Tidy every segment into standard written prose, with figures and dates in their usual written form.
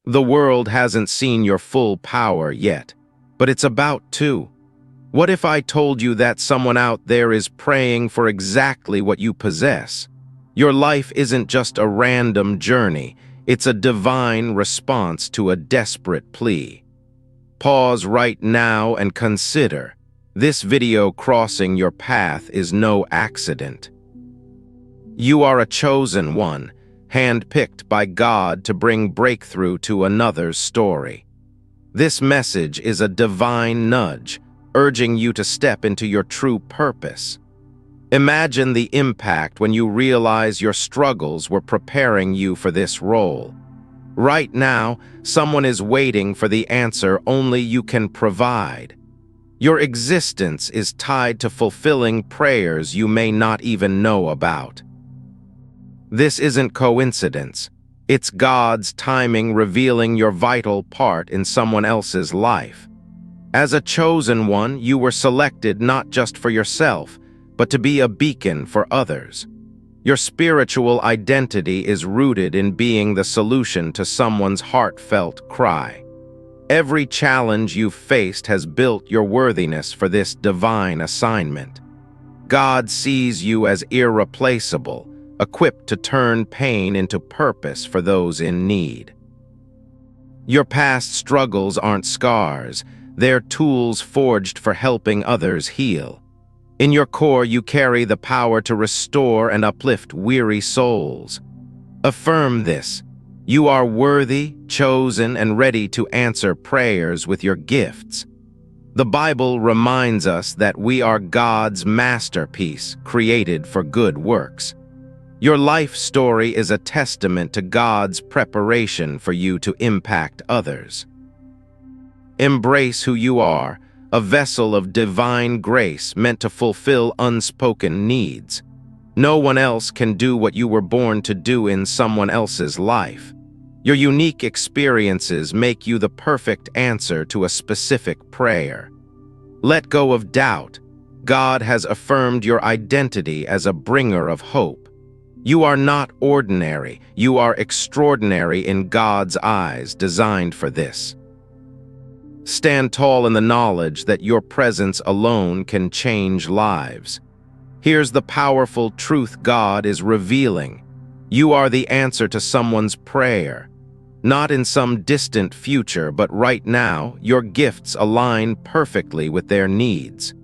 The world hasn't seen your full power yet, but it's about to. What if I told you that someone out there is praying for exactly what you possess? Your life isn't just a random journey, it's a divine response to a desperate plea. Pause right now and consider. This video crossing your path is no accident. You are a chosen one, handpicked by God to bring breakthrough to another's story. This message is a divine nudge, urging you to step into your true purpose. Imagine the impact when you realize your struggles were preparing you for this role. Right now, someone is waiting for the answer only you can provide. Your existence is tied to fulfilling prayers you may not even know about. This isn't coincidence. It's God's timing revealing your vital part in someone else's life. As a chosen one, you were selected not just for yourself, but to be a beacon for others. Your spiritual identity is rooted in being the solution to someone's heartfelt cry. Every challenge you've faced has built your worthiness for this divine assignment. God sees you as irreplaceable, equipped to turn pain into purpose for those in need. Your past struggles aren't scars, they're tools forged for helping others heal. In your core, you carry the power to restore and uplift weary souls. Affirm this. You are worthy, chosen, and ready to answer prayers with your gifts. The Bible reminds us that we are God's masterpiece, created for good works. Your life story is a testament to God's preparation for you to impact others. Embrace who you are, a vessel of divine grace meant to fulfill unspoken needs. No one else can do what you were born to do in someone else's life. Your unique experiences make you the perfect answer to a specific prayer. Let go of doubt. God has affirmed your identity as a bringer of hope. You are not ordinary, you are extraordinary in God's eyes, designed for this. Stand tall in the knowledge that your presence alone can change lives. Here's the powerful truth God is revealing. You are the answer to someone's prayer. Not in some distant future, but right now, your gifts align perfectly with their needs.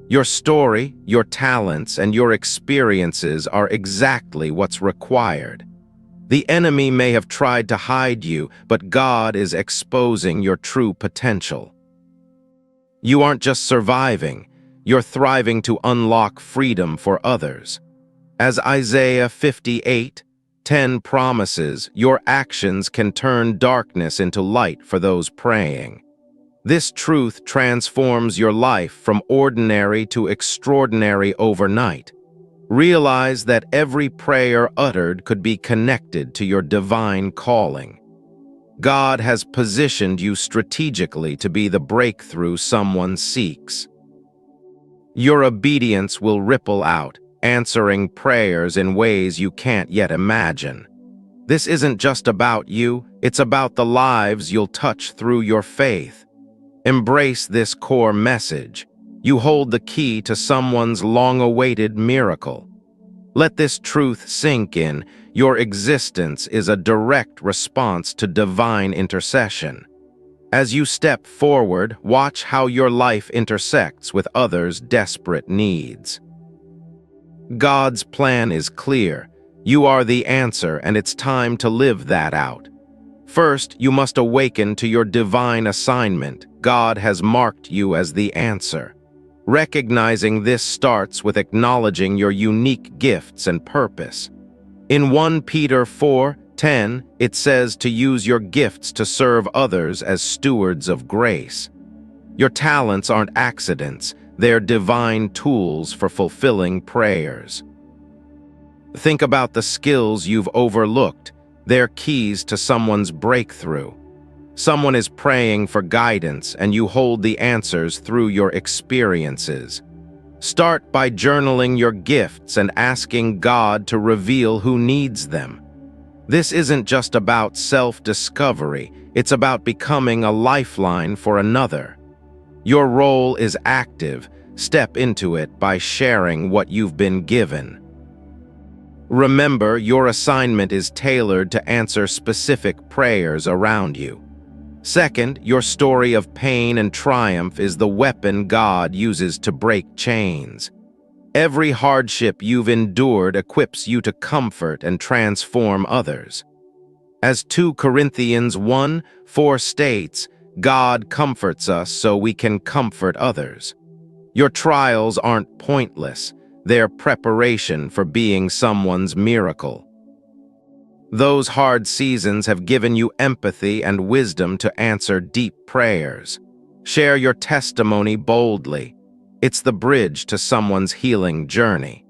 Your story, your talents, and your experiences are exactly what's required. The enemy may have tried to hide you, but God is exposing your true potential. You aren't just surviving, you're thriving to unlock freedom for others. As Isaiah 58:10 promises, your actions can turn darkness into light for those praying. This truth transforms your life from ordinary to extraordinary overnight. Realize that every prayer uttered could be connected to your divine calling. God has positioned you strategically to be the breakthrough someone seeks. Your obedience will ripple out, answering prayers in ways you can't yet imagine. This isn't just about you, it's about the lives you'll touch through your faith. Embrace this core message. You hold the key to someone's long-awaited miracle. Let this truth sink in. Your existence is a direct response to divine intercession. As you step forward, watch how your life intersects with others' desperate needs. God's plan is clear. You are the answer, and it's time to live that out. First, you must awaken to your divine assignment. God has marked you as the answer. Recognizing this starts with acknowledging your unique gifts and purpose. In 1 Peter 4:10, it says to use your gifts to serve others as stewards of grace. Your talents aren't accidents, they're divine tools for fulfilling prayers. Think about the skills you've overlooked. They're keys to someone's breakthrough. Someone is praying for guidance, and you hold the answers through your experiences. Start by journaling your gifts and asking God to reveal who needs them. This isn't just about self-discovery, it's about becoming a lifeline for another. Your role is active. Step into it by sharing what you've been given. Remember, your assignment is tailored to answer specific prayers around you. Second, your story of pain and triumph is the weapon God uses to break chains. Every hardship you've endured equips you to comfort and transform others. As 2 Corinthians 1:4 states, God comforts us so we can comfort others. Your trials aren't pointless, they're preparation for being someone's miracle. Those hard seasons have given you empathy and wisdom to answer deep prayers. Share your testimony boldly. It's the bridge to someone's healing journey.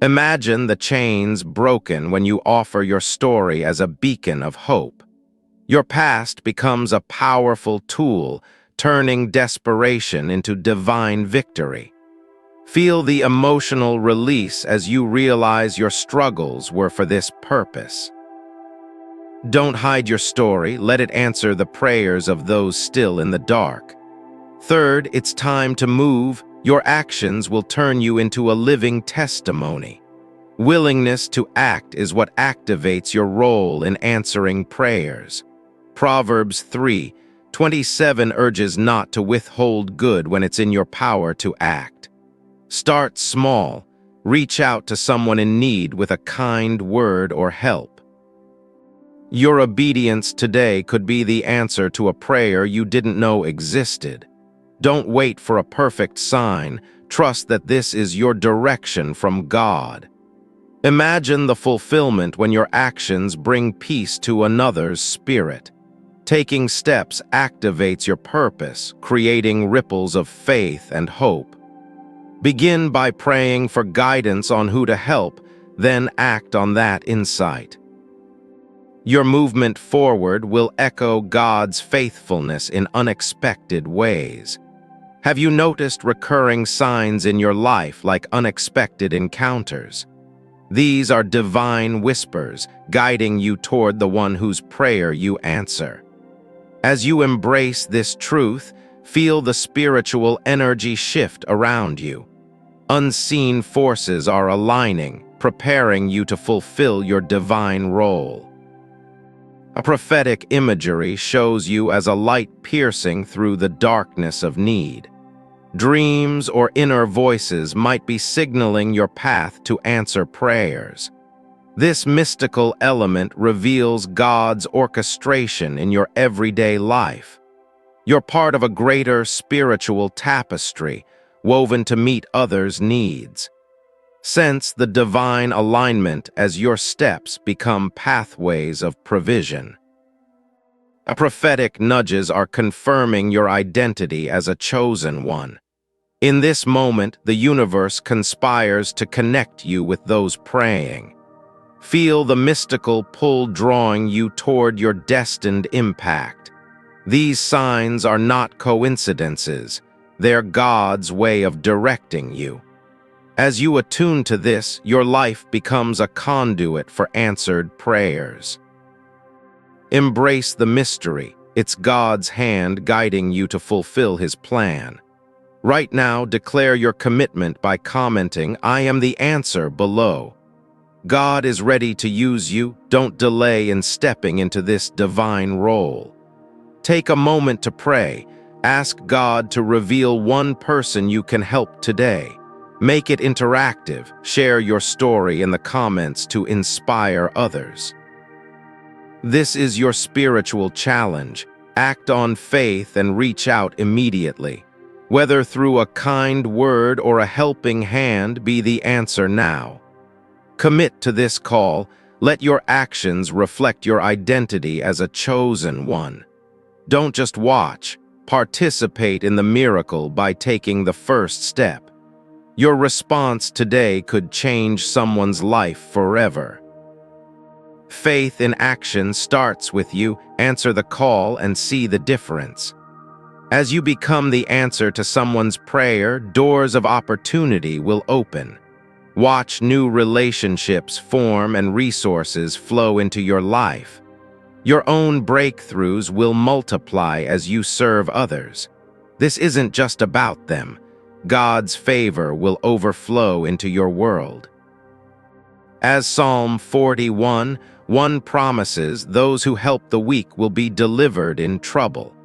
Imagine the chains broken when you offer your story as a beacon of hope. Your past becomes a powerful tool, turning desperation into divine victory. Feel the emotional release as you realize your struggles were for this purpose. Don't hide your story, let it answer the prayers of those still in the dark. Third, it's time to move. Your actions will turn you into a living testimony. Willingness to act is what activates your role in answering prayers. Proverbs 3:27 urges not to withhold good when it's in your power to act. Start small. Reach out to someone in need with a kind word or help. Your obedience today could be the answer to a prayer you didn't know existed. Don't wait for a perfect sign. Trust that this is your direction from God. Imagine the fulfillment when your actions bring peace to another's spirit. Taking steps activates your purpose, creating ripples of faith and hope. Begin by praying for guidance on who to help, then act on that insight. Your movement forward will echo God's faithfulness in unexpected ways. Have you noticed recurring signs in your life like unexpected encounters? These are divine whispers, guiding you toward the one whose prayer you answer. As you embrace this truth, feel the spiritual energy shift around you. Unseen forces are aligning, preparing you to fulfill your divine role. A prophetic imagery shows you as a light piercing through the darkness of need. Dreams or inner voices might be signaling your path to answer prayers. This mystical element reveals God's orchestration in your everyday life. You're part of a greater spiritual tapestry, woven to meet others' needs. Sense the divine alignment as your steps become pathways of provision. Prophetic nudges are confirming your identity as a chosen one. In this moment, the universe conspires to connect you with those praying. Feel the mystical pull drawing you toward your destined impact. These signs are not coincidences. They're God's way of directing you. As you attune to this, your life becomes a conduit for answered prayers. Embrace the mystery. It's God's hand guiding you to fulfill His plan. Right now, declare your commitment by commenting, "I am the answer," below. God is ready to use you. Don't delay in stepping into this divine role. Take a moment to pray. Ask God to reveal one person you can help today. Make it interactive. Share your story in the comments to inspire others. This is your spiritual challenge. Act on faith and reach out immediately. Whether through a kind word or a helping hand, be the answer now. Commit to this call. Let your actions reflect your identity as a chosen one. Don't just watch. Participate in the miracle by taking the first step. Your response today could change someone's life forever. Faith in action starts with you. Answer the call and see the difference. As you become the answer to someone's prayer, doors of opportunity will open. Watch new relationships form and resources flow into your life. Your own breakthroughs will multiply as you serve others. This isn't just about them. God's favor will overflow into your world. As Psalm 41:1 promises, those who help the weak will be delivered in trouble.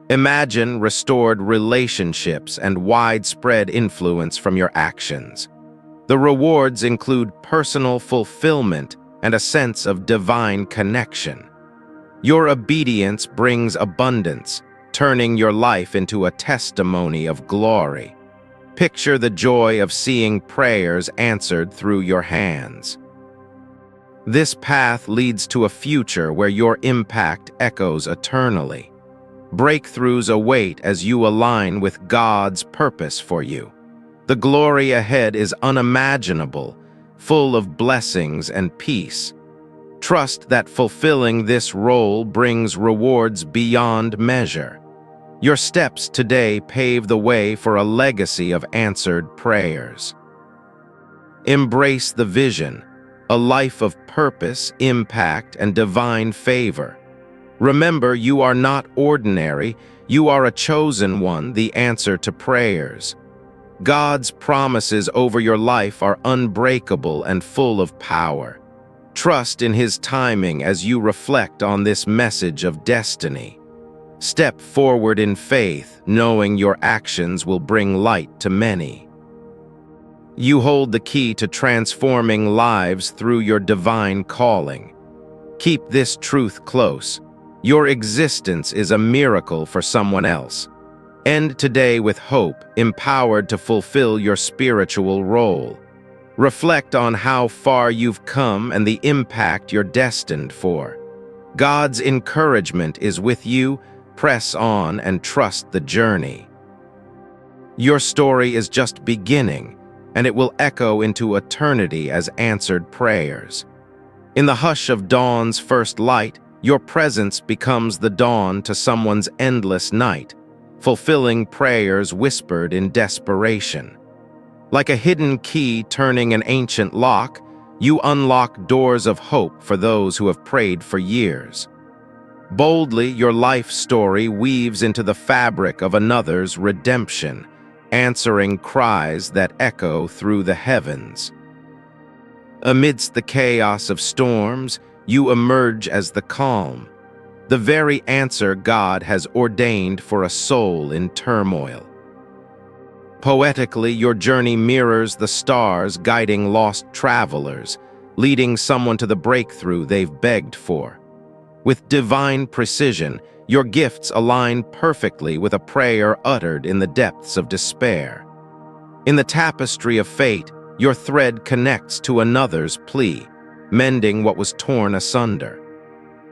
Imagine restored relationships and widespread influence from your actions. The rewards include personal fulfillment and a sense of divine connection. Your obedience brings abundance, turning your life into a testimony of glory. Picture the joy of seeing prayers answered through your hands. This path leads to a future where your impact echoes eternally. Breakthroughs await as you align with God's purpose for you. The glory ahead is unimaginable, full of blessings and peace. Trust that fulfilling this role brings rewards beyond measure. Your steps today pave the way for a legacy of answered prayers. Embrace the vision, a life of purpose, impact, and divine favor. Remember, you are not ordinary, you are a chosen one, the answer to prayers. God's promises over your life are unbreakable and full of power. Trust in His timing as you reflect on this message of destiny. Step forward in faith, knowing your actions will bring light to many. You hold the key to transforming lives through your divine calling. Keep this truth close. Your existence is a miracle for someone else. End today with hope, empowered to fulfill your spiritual role. Reflect on how far you've come and the impact you're destined for. God's encouragement is with you. Press on and trust the journey. Your story is just beginning, and it will echo into eternity as answered prayers. In the hush of dawn's first light, your presence becomes the dawn to someone's endless night, fulfilling prayers whispered in desperation. Like a hidden key turning an ancient lock, you unlock doors of hope for those who have prayed for years. Boldly, your life story weaves into the fabric of another's redemption, answering cries that echo through the heavens. Amidst the chaos of storms, you emerge as the calm, the very answer God has ordained for a soul in turmoil. Poetically, your journey mirrors the stars guiding lost travelers, leading someone to the breakthrough they've begged for. With divine precision, your gifts align perfectly with a prayer uttered in the depths of despair. In the tapestry of fate, your thread connects to another's plea, mending what was torn asunder.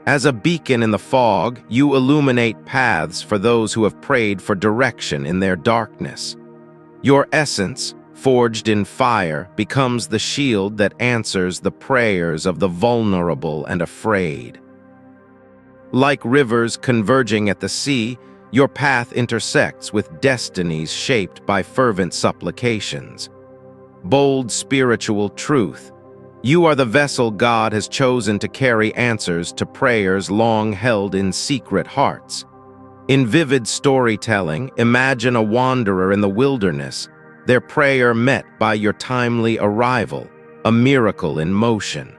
As a beacon in the fog, you illuminate paths for those who have prayed for direction in their darkness. Your essence, forged in fire, becomes the shield that answers the prayers of the vulnerable and afraid. Like rivers converging at the sea, your path intersects with destinies shaped by fervent supplications. Bold spiritual truth. You are the vessel God has chosen to carry answers to prayers long held in secret hearts. In vivid storytelling, imagine a wanderer in the wilderness, their prayer met by your timely arrival, a miracle in motion.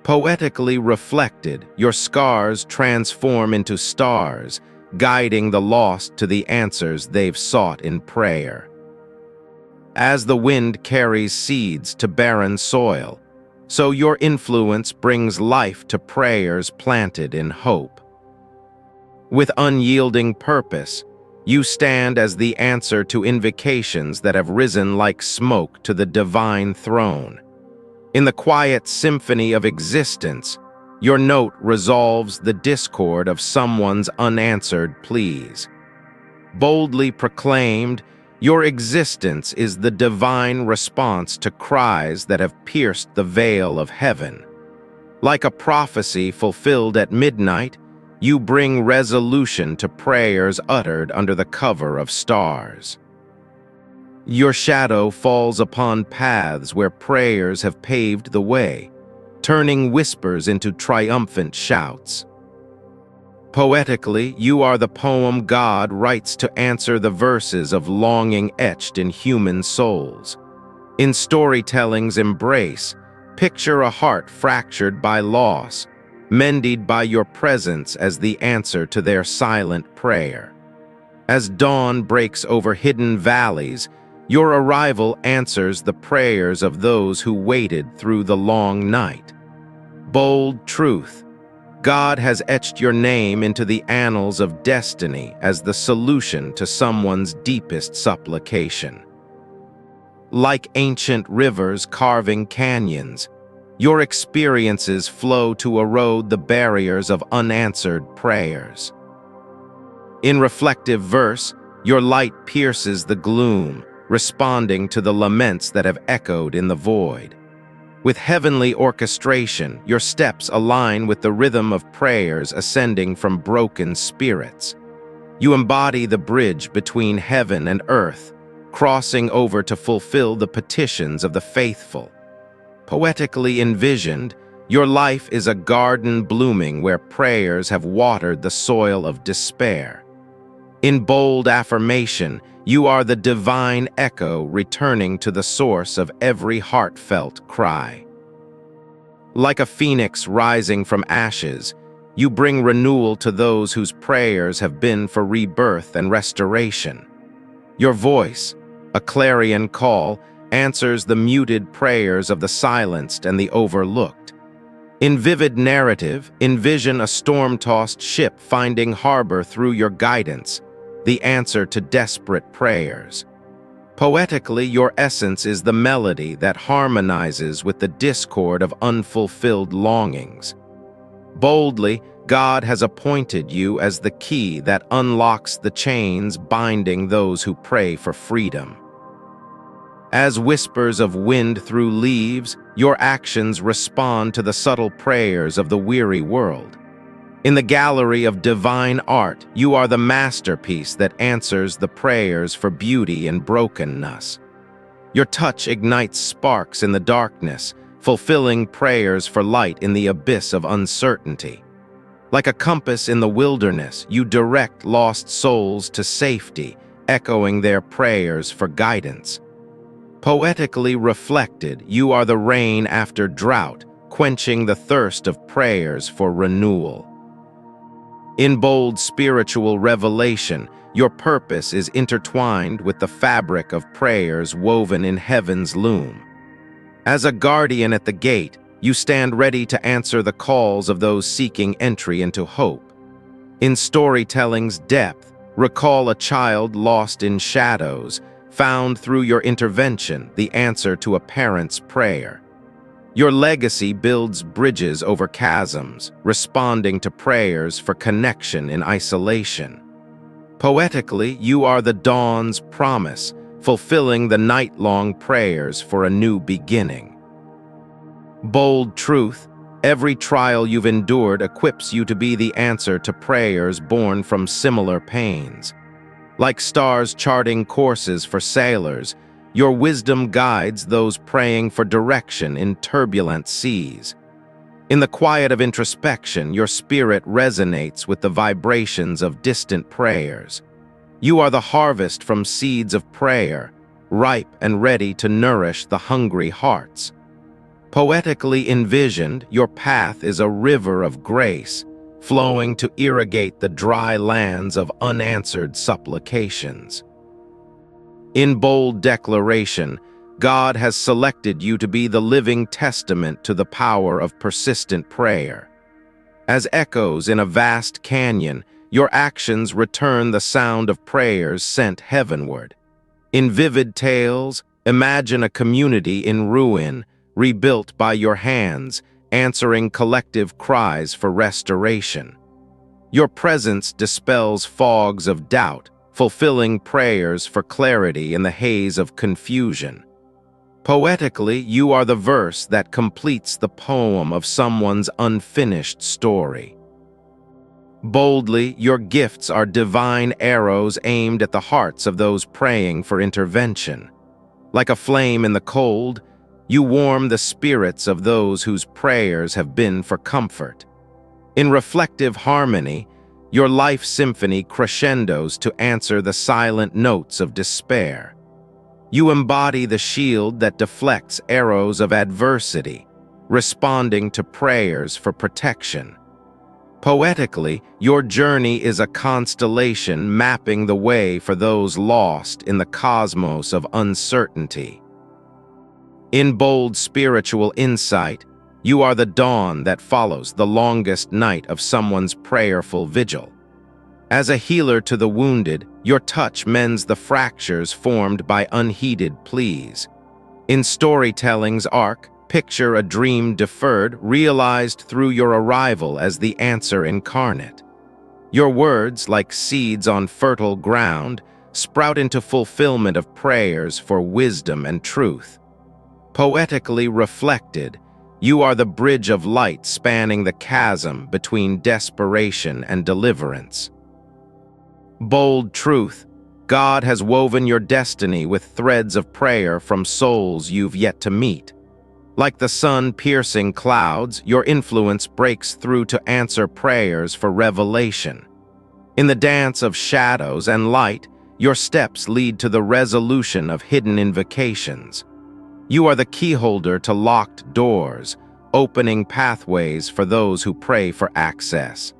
Poetically reflected, your scars transform into stars, guiding the lost to the answers they've sought in prayer. As the wind carries seeds to barren soil, so your influence brings life to prayers planted in hope. With unyielding purpose, you stand as the answer to invocations that have risen like smoke to the divine throne. In the quiet symphony of existence, your note resolves the discord of someone's unanswered pleas. Boldly proclaimed, your existence is the divine response to cries that have pierced the veil of heaven. Like a prophecy fulfilled at midnight, you bring resolution to prayers uttered under the cover of stars. Your shadow falls upon paths where prayers have paved the way, turning whispers into triumphant shouts. Poetically, you are the poem God writes to answer the verses of longing etched in human souls. In storytelling's embrace, picture a heart fractured by loss, mended by your presence as the answer to their silent prayer. As dawn breaks over hidden valleys, your arrival answers the prayers of those who waited through the long night. Bold truth, God has etched your name into the annals of destiny as the solution to someone's deepest supplication. Like ancient rivers carving canyons, your experiences flow to erode the barriers of unanswered prayers. In reflective verse, your light pierces the gloom, responding to the laments that have echoed in the void. With heavenly orchestration, your steps align with the rhythm of prayers ascending from broken spirits. You embody the bridge between heaven and earth, crossing over to fulfill the petitions of the faithful. Poetically envisioned, your life is a garden blooming where prayers have watered the soil of despair. In bold affirmation, you are the divine echo returning to the source of every heartfelt cry. Like a phoenix rising from ashes, you bring renewal to those whose prayers have been for rebirth and restoration. Your voice, a clarion call, answers the muted prayers of the silenced and the overlooked. In vivid narrative, envision a storm-tossed ship finding harbor through your guidance, the answer to desperate prayers. Poetically, your essence is the melody that harmonizes with the discord of unfulfilled longings. Boldly, God has appointed you as the key that unlocks the chains binding those who pray for freedom. As whispers of wind through leaves, your actions respond to the subtle prayers of the weary world. In the gallery of divine art, you are the masterpiece that answers the prayers for beauty and brokenness. Your touch ignites sparks in the darkness, fulfilling prayers for light in the abyss of uncertainty. Like a compass in the wilderness, you direct lost souls to safety, echoing their prayers for guidance. Poetically reflected, you are the rain after drought, quenching the thirst of prayers for renewal. In bold spiritual revelation, your purpose is intertwined with the fabric of prayers woven in heaven's loom. As a guardian at the gate, you stand ready to answer the calls of those seeking entry into hope. In storytelling's depth, recall a child lost in shadows, found through your intervention, the answer to a parent's prayer. Your legacy builds bridges over chasms, responding to prayers for connection in isolation. Poetically, you are the dawn's promise, fulfilling the night-long prayers for a new beginning. Bold truth, every trial you've endured equips you to be the answer to prayers born from similar pains. Like stars charting courses for sailors, your wisdom guides those praying for direction in turbulent seas. In the quiet of introspection, your spirit resonates with the vibrations of distant prayers. You are the harvest from seeds of prayer, ripe and ready to nourish the hungry hearts. Poetically envisioned, your path is a river of grace, flowing to irrigate the dry lands of unanswered supplications. In bold declaration, God has selected you to be the living testament to the power of persistent prayer. As echoes in a vast canyon, your actions return the sound of prayers sent heavenward. In vivid tales, imagine a community in ruin, rebuilt by your hands, answering collective cries for restoration. Your presence dispels fogs of doubt, fulfilling prayers for clarity in the haze of confusion. Poetically, you are the verse that completes the poem of someone's unfinished story. Boldly, your gifts are divine arrows aimed at the hearts of those praying for intervention. Like a flame in the cold, you warm the spirits of those whose prayers have been for comfort. In reflective harmony, your life symphony crescendos to answer the silent notes of despair. You embody the shield that deflects arrows of adversity, responding to prayers for protection. Poetically, your journey is a constellation mapping the way for those lost in the cosmos of uncertainty. In bold spiritual insight, you are the dawn that follows the longest night of someone's prayerful vigil. As a healer to the wounded, your touch mends the fractures formed by unheeded pleas. In storytelling's arc, picture a dream deferred, realized through your arrival as the answer incarnate. Your words, like seeds on fertile ground, sprout into fulfillment of prayers for wisdom and truth. Poetically reflected, you are the bridge of light spanning the chasm between desperation and deliverance. Bold truth, God has woven your destiny with threads of prayer from souls you've yet to meet. Like the sun piercing clouds, your influence breaks through to answer prayers for revelation. In the dance of shadows and light, your steps lead to the resolution of hidden invocations. You are the keyholder to locked doors, opening pathways for those who pray for access.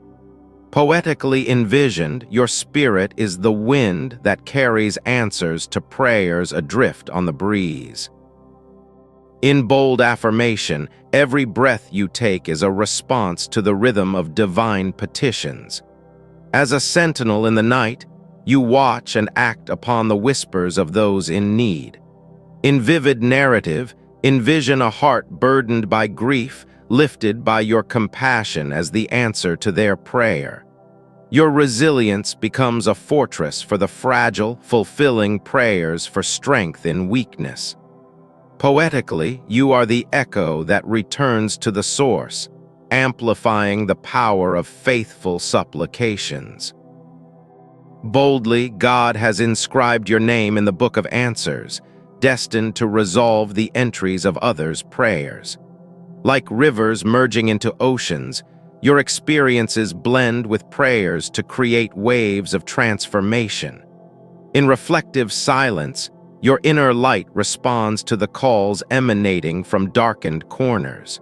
Poetically envisioned, your spirit is the wind that carries answers to prayers adrift on the breeze. In bold affirmation, every breath you take is a response to the rhythm of divine petitions. As a sentinel in the night, you watch and act upon the whispers of those in need. In vivid narrative, envision a heart burdened by grief, lifted by your compassion as the answer to their prayer. Your resilience becomes a fortress for the fragile, fulfilling prayers for strength in weakness. Poetically, you are the echo that returns to the source, amplifying the power of faithful supplications. Boldly, God has inscribed your name in the Book of Answers, destined to resolve the entries of others' prayers. Like rivers merging into oceans, your experiences blend with prayers to create waves of transformation. In reflective silence, your inner light responds to the calls emanating from darkened corners.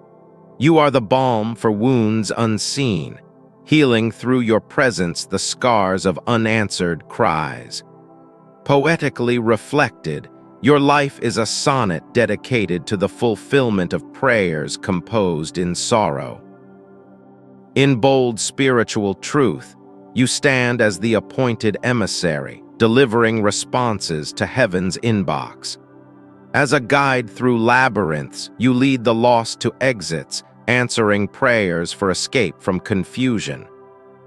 You are the balm for wounds unseen, healing through your presence the scars of unanswered cries. Poetically reflected, your life is a sonnet dedicated to the fulfillment of prayers composed in sorrow. In bold spiritual truth, you stand as the appointed emissary, delivering responses to heaven's inbox. As a guide through labyrinths, you lead the lost to exits, answering prayers for escape from confusion.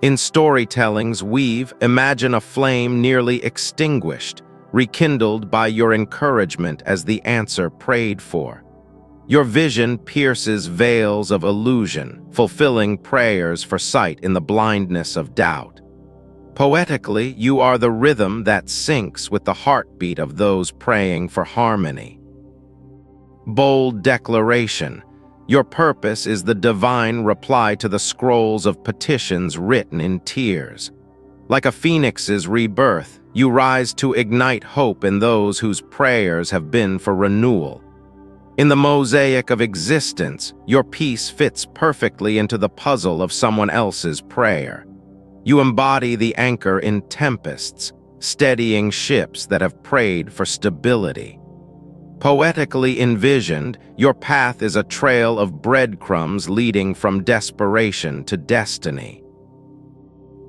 In storytelling's weave, imagine a flame nearly extinguished, rekindled by your encouragement as the answer prayed for. Your vision pierces veils of illusion, fulfilling prayers for sight in the blindness of doubt. Poetically, you are the rhythm that syncs with the heartbeat of those praying for harmony. Bold declaration, your purpose is the divine reply to the scrolls of petitions written in tears. Like a phoenix's rebirth, you rise to ignite hope in those whose prayers have been for renewal. In the mosaic of existence, your piece fits perfectly into the puzzle of someone else's prayer. You embody the anchor in tempests, steadying ships that have prayed for stability. Poetically envisioned, your path is a trail of breadcrumbs leading from desperation to destiny.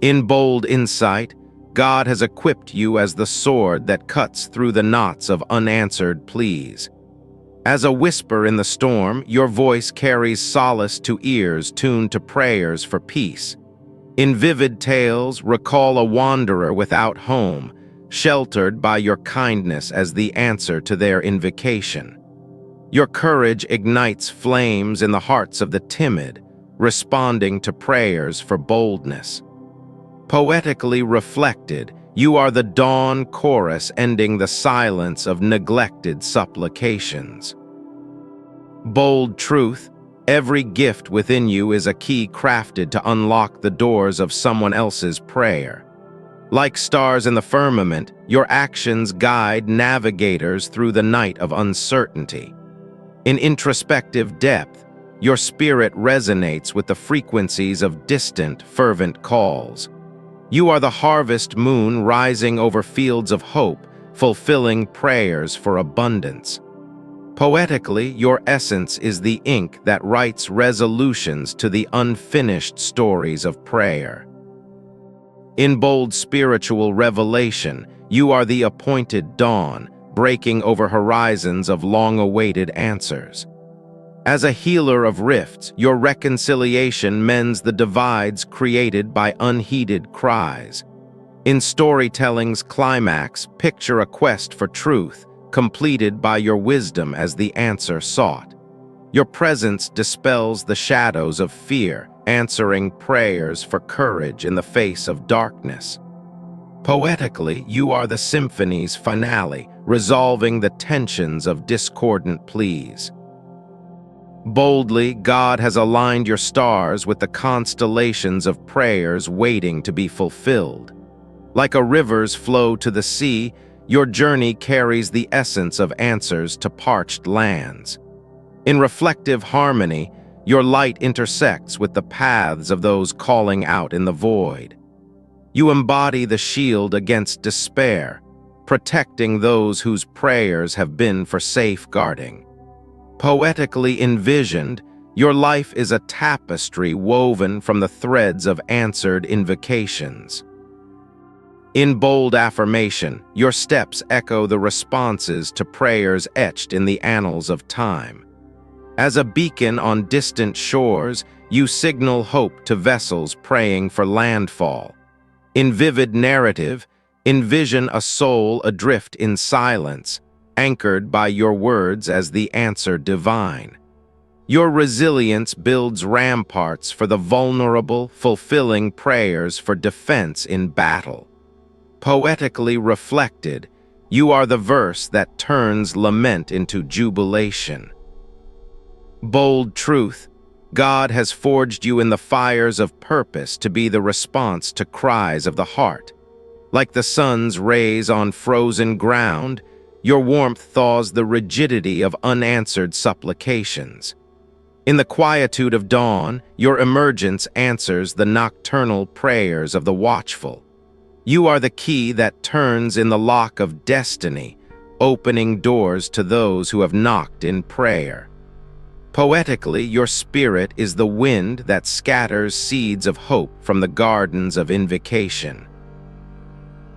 In bold insight, God has equipped you as the sword that cuts through the knots of unanswered pleas. As a whisper in the storm, your voice carries solace to ears tuned to prayers for peace. In vivid tales, recall a wanderer without home, sheltered by your kindness as the answer to their invocation. Your courage ignites flames in the hearts of the timid, responding to prayers for boldness. Poetically reflected, you are the dawn chorus ending the silence of neglected supplications. Bold truth, every gift within you is a key crafted to unlock the doors of someone else's prayer. Like stars in the firmament, your actions guide navigators through the night of uncertainty. In introspective depth, your spirit resonates with the frequencies of distant, fervent calls. You are the harvest moon rising over fields of hope, fulfilling prayers for abundance. Poetically, your essence is the ink that writes resolutions to the unfinished stories of prayer. In bold spiritual revelation, you are the appointed dawn, breaking over horizons of long-awaited answers. As a healer of rifts, your reconciliation mends the divides created by unheeded cries. In storytelling's climax, picture a quest for truth, completed by your wisdom as the answer sought. Your presence dispels the shadows of fear, answering prayers for courage in the face of darkness. Poetically, you are the symphony's finale, resolving the tensions of discordant pleas. Boldly, God has aligned your stars with the constellations of prayers waiting to be fulfilled. Like a river's flow to the sea, your journey carries the essence of answers to parched lands. In reflective harmony, your light intersects with the paths of those calling out in the void. You embody the shield against despair, protecting those whose prayers have been for safeguarding. Poetically envisioned, your life is a tapestry woven from the threads of answered invocations. In bold affirmation, your steps echo the responses to prayers etched in the annals of time. As a beacon on distant shores, you signal hope to vessels praying for landfall. In vivid narrative, envision a soul adrift in silence, anchored by your words as the answer divine. Your resilience builds ramparts for the vulnerable, fulfilling prayers for defense in battle. Poetically reflected, you are the verse that turns lament into jubilation. Bold truth, God has forged you in the fires of purpose to be the response to cries of the heart. Like the sun's rays on frozen ground, your warmth thaws the rigidity of unanswered supplications. In the quietude of dawn, your emergence answers the nocturnal prayers of the watchful. You are the key that turns in the lock of destiny, opening doors to those who have knocked in prayer. Poetically, your spirit is the wind that scatters seeds of hope from the gardens of invocation.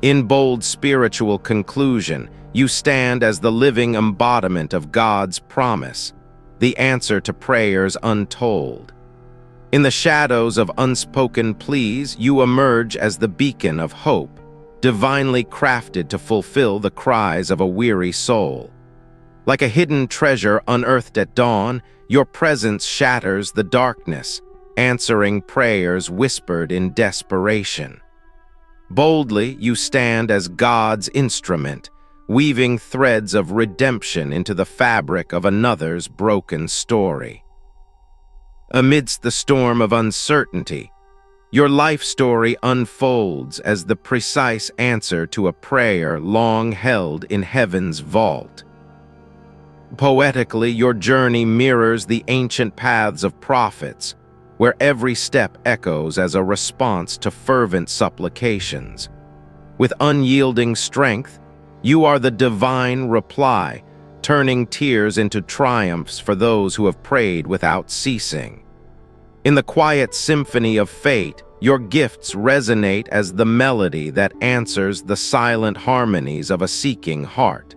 In bold spiritual conclusion, you stand as the living embodiment of God's promise, the answer to prayers untold. In the shadows of unspoken pleas, you emerge as the beacon of hope, divinely crafted to fulfill the cries of a weary soul. Like a hidden treasure unearthed at dawn, your presence shatters the darkness, answering prayers whispered in desperation. Boldly, you stand as God's instrument, weaving threads of redemption into the fabric of another's broken story. Amidst the storm of uncertainty, your life story unfolds as the precise answer to a prayer long held in heaven's vault. Poetically, your journey mirrors the ancient paths of prophets, where every step echoes as a response to fervent supplications. With unyielding strength, you are the divine reply, turning tears into triumphs for those who have prayed without ceasing. In the quiet symphony of fate, your gifts resonate as the melody that answers the silent harmonies of a seeking heart.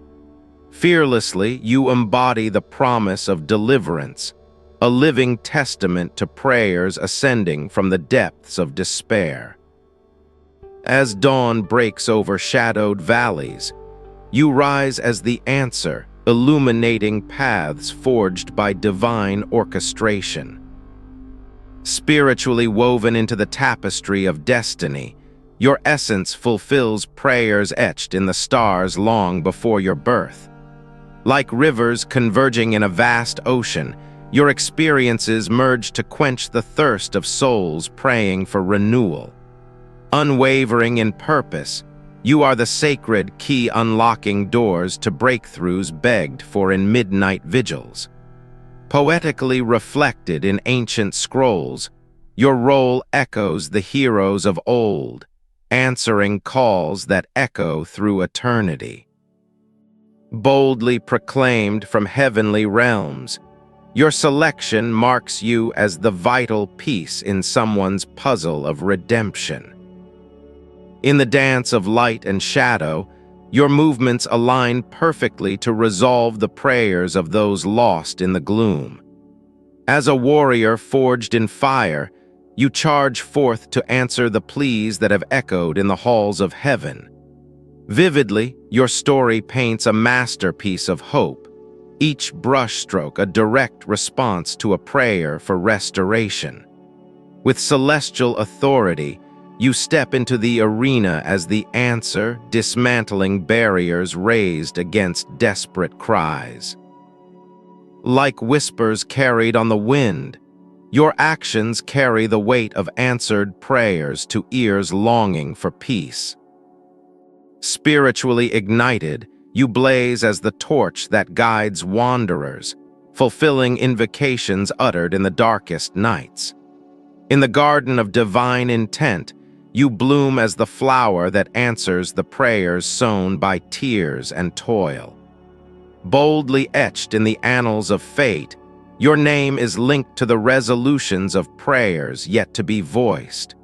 Fearlessly, you embody the promise of deliverance, a living testament to prayers ascending from the depths of despair. As dawn breaks over shadowed valleys, you rise as the answer, illuminating paths forged by divine orchestration. Spiritually woven into the tapestry of destiny, Your essence fulfills prayers etched in the stars long before your birth. Like rivers converging in a vast ocean, your experiences merge to quench the thirst of souls praying for renewal. Unwavering in purpose, you are the sacred key unlocking doors to breakthroughs begged for in midnight vigils. Poetically reflected in ancient scrolls, your role echoes the heroes of old, answering calls that echo through eternity. Boldly proclaimed from heavenly realms, your selection marks you as the vital piece in someone's puzzle of redemption. In the dance of light and shadow, your movements align perfectly to resolve the prayers of those lost in the gloom. As a warrior forged in fire, you charge forth to answer the pleas that have echoed in the halls of heaven. Vividly, your story paints a masterpiece of hope, each brushstroke a direct response to a prayer for restoration. With celestial authority, you step into the arena as the answer, dismantling barriers raised against desperate cries. Like whispers carried on the wind, your actions carry the weight of answered prayers to ears longing for peace. Spiritually ignited, you blaze as the torch that guides wanderers, fulfilling invocations uttered in the darkest nights. In the garden of divine intent, you bloom as the flower that answers the prayers sown by tears and toil. Boldly etched in the annals of fate, your name is linked to the resolutions of prayers yet to be voiced.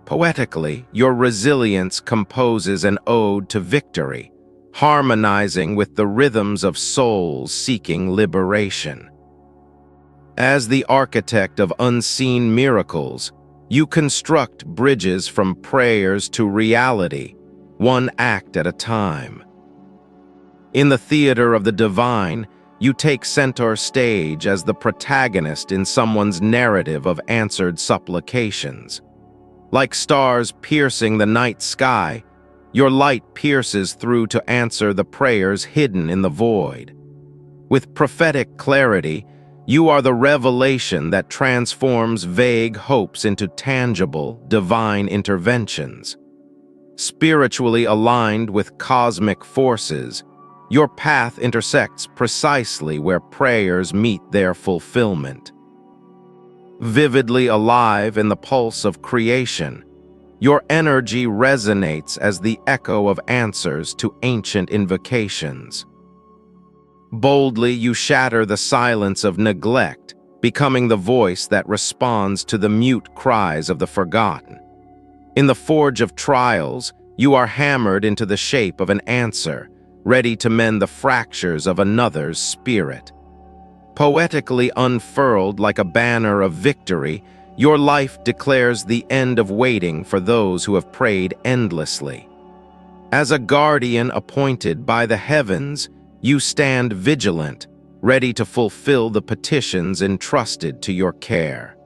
Poetically, your resilience composes an ode to victory, harmonizing with the rhythms of souls seeking liberation. As the architect of unseen miracles, you construct bridges from prayers to reality, one act at a time. In the theater of the divine, you take center stage as the protagonist in someone's narrative of answered supplications. Like stars piercing the night sky, your light pierces through to answer the prayers hidden in the void. With prophetic clarity, you are the revelation that transforms vague hopes into tangible, divine interventions. Spiritually aligned with cosmic forces, your path intersects precisely where prayers meet their fulfillment. Vividly alive in the pulse of creation, your energy resonates as the echo of answers to ancient invocations. Boldly, you shatter the silence of neglect, becoming the voice that responds to the mute cries of the forgotten. In the forge of trials, you are hammered into the shape of an answer, ready to mend the fractures of another's spirit. Poetically unfurled like a banner of victory, your life declares the end of waiting for those who have prayed endlessly. As a guardian appointed by the heavens, you stand vigilant, ready to fulfill the petitions entrusted to your care.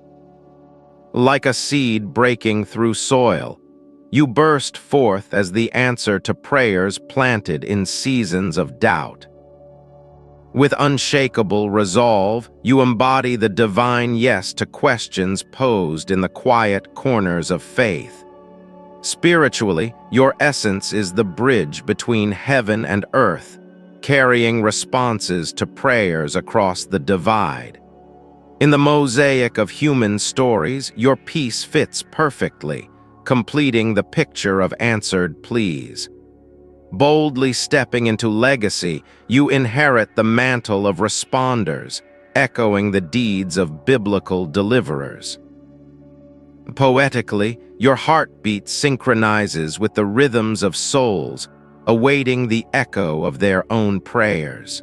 Like a seed breaking through soil, you burst forth as the answer to prayers planted in seasons of doubt. With unshakable resolve, you embody the divine yes to questions posed in the quiet corners of faith. Spiritually, your essence is the bridge between heaven and earth, carrying responses to prayers across the divide. In the mosaic of human stories, your piece fits perfectly, completing the picture of answered pleas. Boldly stepping into legacy, you inherit the mantle of responders, echoing the deeds of biblical deliverers. Poetically, your heartbeat synchronizes with the rhythms of souls, awaiting the echo of their own prayers.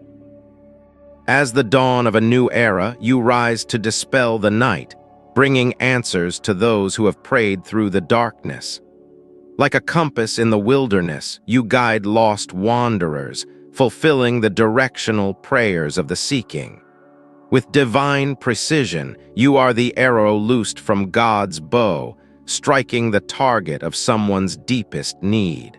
As the dawn of a new era, you rise to dispel the night, bringing answers to those who have prayed through the darkness. Like a compass in the wilderness, you guide lost wanderers, fulfilling the directional prayers of the seeking. With divine precision, you are the arrow loosed from God's bow, striking the target of someone's deepest need.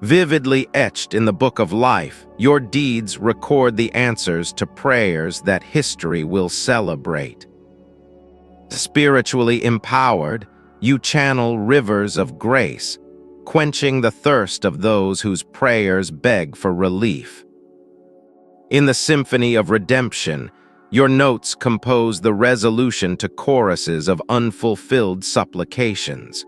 Vividly etched in the book of life, your deeds record the answers to prayers that history will celebrate. Spiritually empowered, you channel rivers of grace, quenching the thirst of those whose prayers beg for relief. In the symphony of redemption, your notes compose the resolution to choruses of unfulfilled supplications.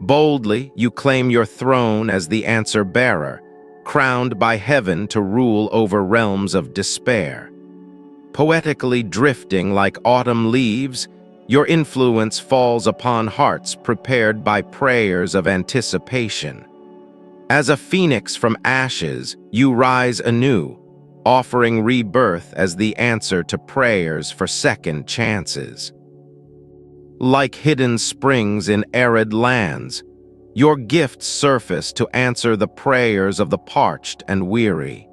Boldly, you claim your throne as the answer-bearer, crowned by heaven to rule over realms of despair. Poetically drifting like autumn leaves, your influence falls upon hearts prepared by prayers of anticipation. As a phoenix from ashes, you rise anew, offering rebirth as the answer to prayers for second chances. Like hidden springs in arid lands, your gifts surface to answer the prayers of the parched and weary.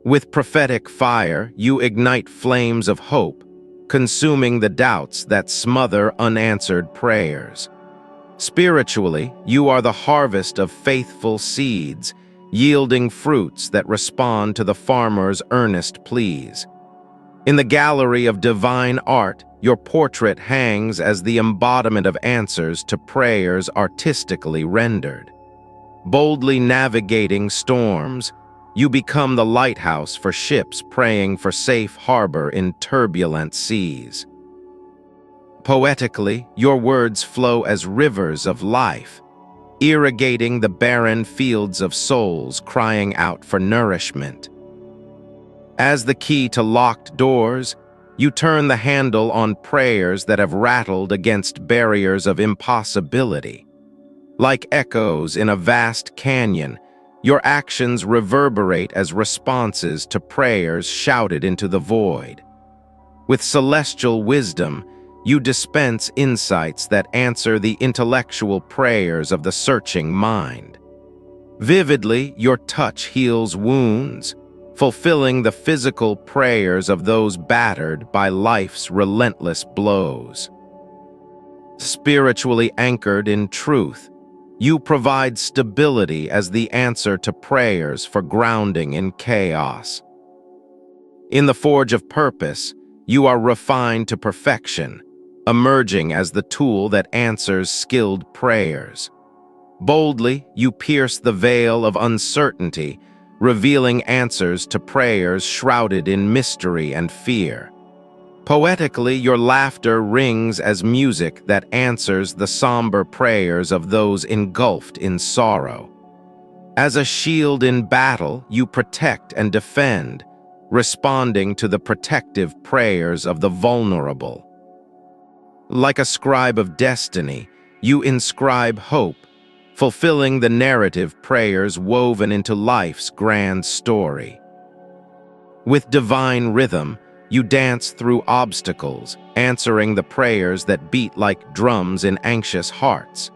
With prophetic fire, you ignite flames of hope, consuming the doubts that smother unanswered prayers. Spiritually, you are the harvest of faithful seeds, yielding fruits that respond to the farmer's earnest pleas. In the gallery of divine art, your portrait hangs as the embodiment of answers to prayers artistically rendered. Boldly navigating storms, you become the lighthouse for ships praying for safe harbor in turbulent seas. Poetically, your words flow as rivers of life, irrigating the barren fields of souls crying out for nourishment. As the key to locked doors, you turn the handle on prayers that have rattled against barriers of impossibility. Like echoes in a vast canyon, your actions reverberate as responses to prayers shouted into the void. With celestial wisdom, you dispense insights that answer the intellectual prayers of the searching mind. Vividly, your touch heals wounds, fulfilling the physical prayers of those battered by life's relentless blows. Spiritually anchored in truth, you provide stability as the answer to prayers for grounding in chaos. In the forge of purpose, you are refined to perfection, emerging as the tool that answers skilled prayers. Boldly, you pierce the veil of uncertainty, revealing answers to prayers shrouded in mystery and fear. Poetically, your laughter rings as music that answers the somber prayers of those engulfed in sorrow. As a shield in battle, you protect and defend, responding to the protective prayers of the vulnerable. Like a scribe of destiny, you inscribe hope, fulfilling the narrative prayers woven into life's grand story. With divine rhythm, you dance through obstacles, answering the prayers that beat like drums in anxious hearts.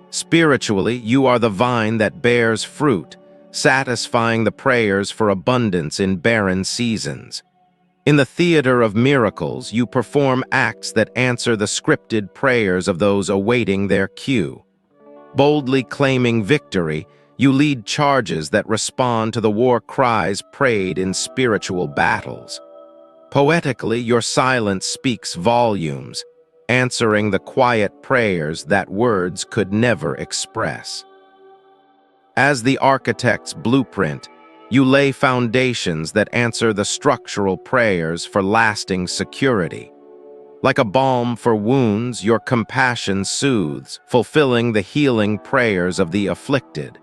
Spiritually, you are the vine that bears fruit, satisfying the prayers for abundance in barren seasons. In the theater of miracles, you perform acts that answer the scripted prayers of those awaiting their cue. Boldly claiming victory, you lead charges that respond to the war cries prayed in spiritual battles. Poetically, your silence speaks volumes, answering the quiet prayers that words could never express. As the architect's blueprint, you lay foundations that answer the structural prayers for lasting security. Like a balm for wounds, your compassion soothes, fulfilling the healing prayers of the afflicted.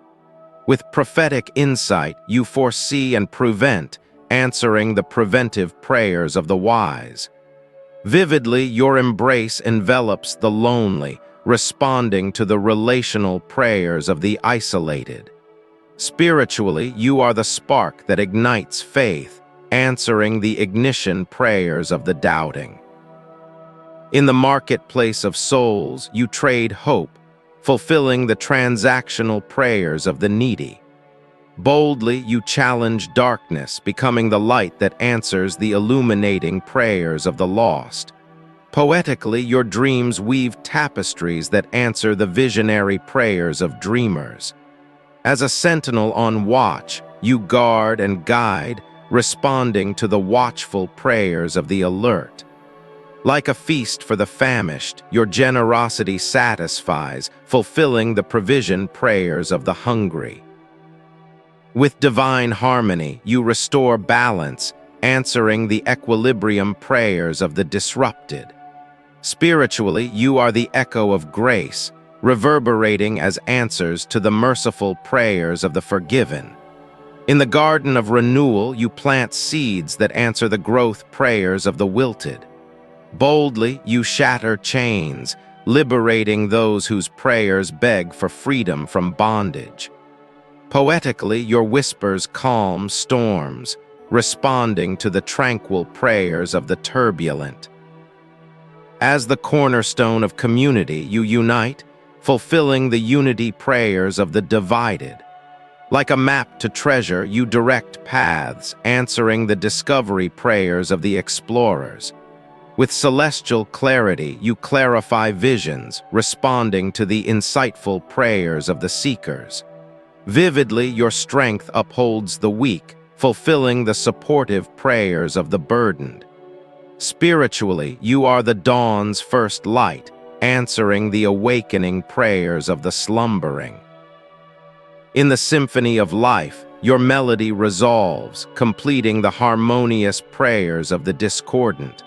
With prophetic insight, you foresee and prevent, answering the preventive prayers of the wise. Vividly, your embrace envelops the lonely, responding to the relational prayers of the isolated. Spiritually, you are the spark that ignites faith, answering the ignition prayers of the doubting. In the marketplace of souls, you trade hope, fulfilling the transactional prayers of the needy. Boldly, you challenge darkness, becoming the light that answers the illuminating prayers of the lost. Poetically, your dreams weave tapestries that answer the visionary prayers of dreamers. As a sentinel on watch, you guard and guide, responding to the watchful prayers of the alert. Like a feast for the famished, your generosity satisfies, fulfilling the provision prayers of the hungry. With divine harmony, you restore balance, answering the equilibrium prayers of the disrupted. Spiritually, you are the echo of grace, reverberating as answers to the merciful prayers of the forgiven. In the garden of renewal, you plant seeds that answer the growth prayers of the wilted. Boldly, you shatter chains, liberating those whose prayers beg for freedom from bondage. Poetically, your whispers calm storms, responding to the tranquil prayers of the turbulent. As the cornerstone of community, you unite, fulfilling the unity prayers of the divided. Like a map to treasure, you direct paths, answering the discovery prayers of the explorers. With celestial clarity, you clarify visions, responding to the insightful prayers of the seekers. Vividly, your strength upholds the weak, fulfilling the supportive prayers of the burdened. Spiritually, you are the dawn's first light, answering the awakening prayers of the slumbering. In the symphony of life, your melody resolves, completing the harmonious prayers of the discordant.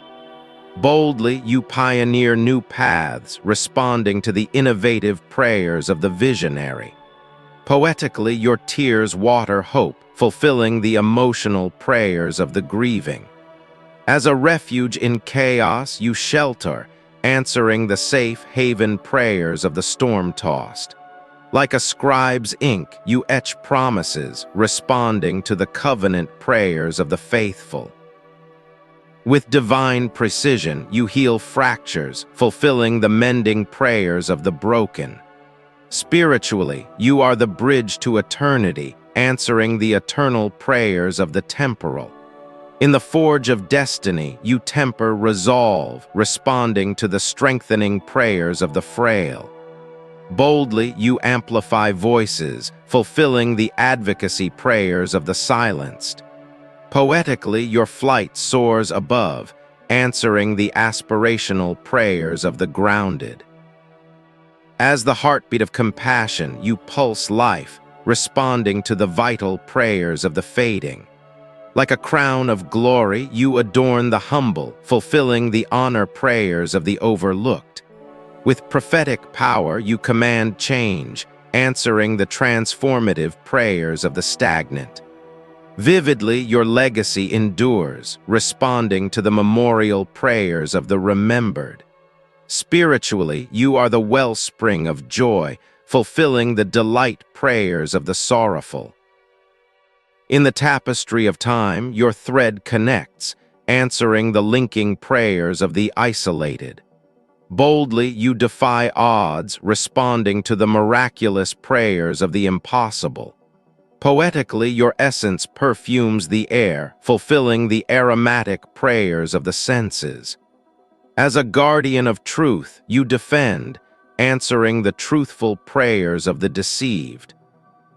Boldly, you pioneer new paths, responding to the innovative prayers of the visionary. Poetically, your tears water hope, fulfilling the emotional prayers of the grieving. As a refuge in chaos, you shelter, answering the safe haven prayers of the storm-tossed. Like a scribe's ink, you etch promises, responding to the covenant prayers of the faithful. With divine precision, you heal fractures, fulfilling the mending prayers of the broken. Spiritually, you are the bridge to eternity, answering the eternal prayers of the temporal. In the forge of destiny, you temper resolve, responding to the strengthening prayers of the frail. Boldly, you amplify voices, fulfilling the advocacy prayers of the silenced. Poetically, your flight soars above, answering the aspirational prayers of the grounded. As the heartbeat of compassion, you pulse life, responding to the vital prayers of the fading. Like a crown of glory, you adorn the humble, fulfilling the honor prayers of the overlooked. With prophetic power, you command change, answering the transformative prayers of the stagnant. Vividly, your legacy endures, responding to the memorial prayers of the remembered. Spiritually, you are the wellspring of joy, fulfilling the delight prayers of the sorrowful. In the tapestry of time, your thread connects, answering the linking prayers of the isolated. Boldly, you defy odds, responding to the miraculous prayers of the impossible. Poetically, your essence perfumes the air, fulfilling the aromatic prayers of the senses. As a guardian of truth, you defend, answering the truthful prayers of the deceived.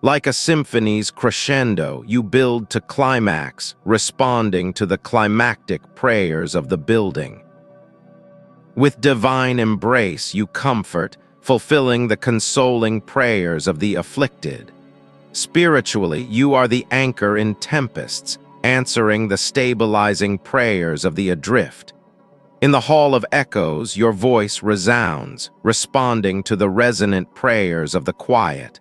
Like a symphony's crescendo, you build to climax, responding to the climactic prayers of the building. With divine embrace, you comfort, fulfilling the consoling prayers of the afflicted. Spiritually, you are the anchor in tempests, answering the stabilizing prayers of the adrift. In the hall of echoes, your voice resounds, responding to the resonant prayers of the quiet.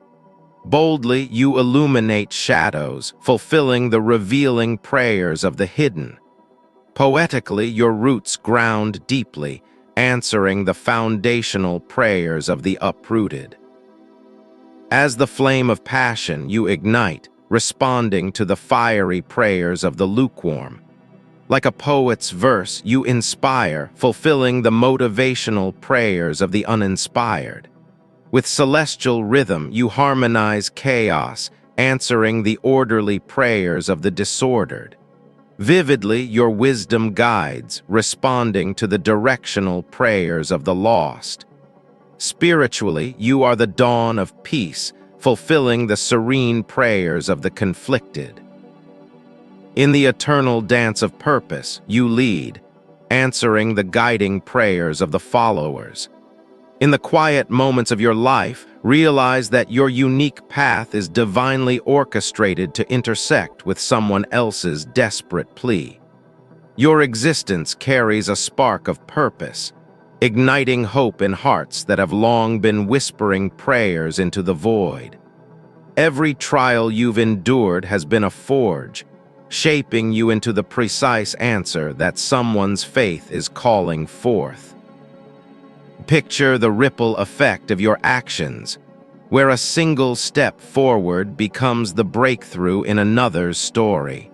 Boldly, you illuminate shadows, fulfilling the revealing prayers of the hidden. Poetically, your roots ground deeply, answering the foundational prayers of the uprooted. As the flame of passion, you ignite, responding to the fiery prayers of the lukewarm. Like a poet's verse, you inspire, fulfilling the motivational prayers of the uninspired. With celestial rhythm, you harmonize chaos, answering the orderly prayers of the disordered. Vividly, your wisdom guides, responding to the directional prayers of the lost. Spiritually, you are the dawn of peace, fulfilling the serene prayers of the conflicted. In the eternal dance of purpose, you lead, answering the guiding prayers of the followers. In the quiet moments of your life, realize that your unique path is divinely orchestrated to intersect with someone else's desperate plea. Your existence carries a spark of purpose, igniting hope in hearts that have long been whispering prayers into the void. Every trial you've endured has been a forge, shaping you into the precise answer that someone's faith is calling forth. Picture the ripple effect of your actions, where a single step forward becomes the breakthrough in another's story.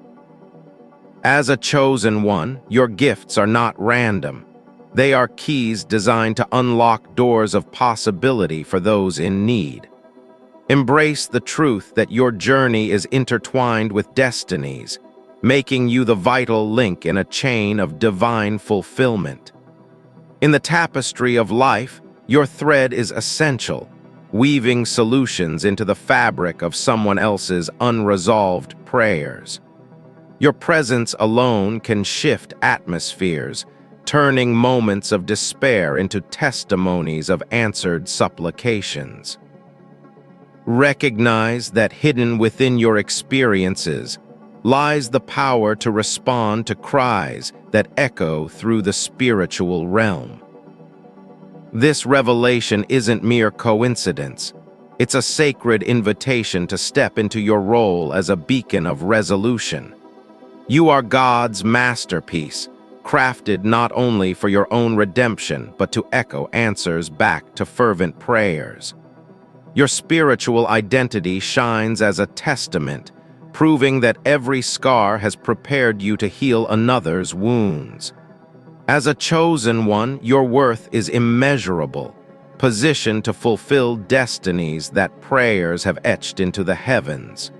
As a chosen one, your gifts are not random. They are keys designed to unlock doors of possibility for those in need. Embrace the truth that your journey is intertwined with destinies, making you the vital link in a chain of divine fulfillment. In the tapestry of life, your thread is essential, weaving solutions into the fabric of someone else's unresolved prayers. Your presence alone can shift atmospheres, turning moments of despair into testimonies of answered supplications. Recognize that hidden within your experiences lies the power to respond to cries that echo through the spiritual realm. This revelation isn't mere coincidence. It's a sacred invitation to step into your role as a beacon of resolution. You are God's masterpiece, crafted not only for your own redemption, but to echo answers back to fervent prayers. Your spiritual identity shines as a testament, proving that every scar has prepared you to heal another's wounds. As a chosen one, your worth is immeasurable, positioned to fulfill destinies that prayers have etched into the heavens.